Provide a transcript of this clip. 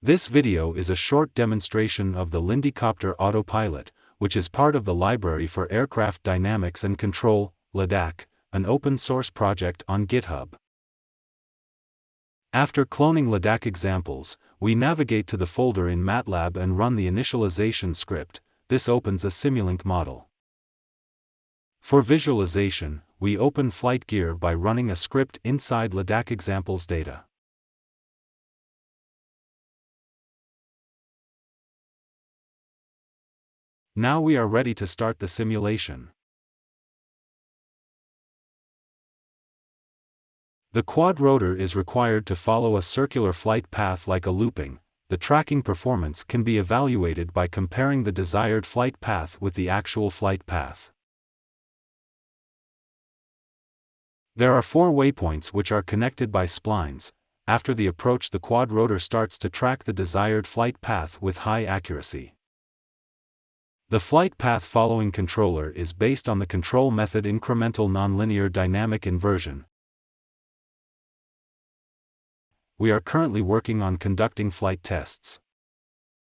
This video is a short demonstration of the LADAC Autopilot, which is part of the Library for Aircraft Dynamics and Control, LADAC, an open-source project on GitHub. After cloning LADAC-Examples, we navigate to the folder in MATLAB and run the initialization script. This opens a Simulink model. For visualization, we open flight gear by running a script inside LADAC-Examples data. Now we are ready to start the simulation. The quadrotor is required to follow a circular flight path like a looping. The tracking performance can be evaluated by comparing the desired flight path with the actual flight path. There are 4 waypoints which are connected by splines. After the approach, the quadrotor starts to track the desired flight path with high accuracy. The flight path following controller is based on the control method incremental nonlinear dynamic inversion. We are currently working on conducting flight tests.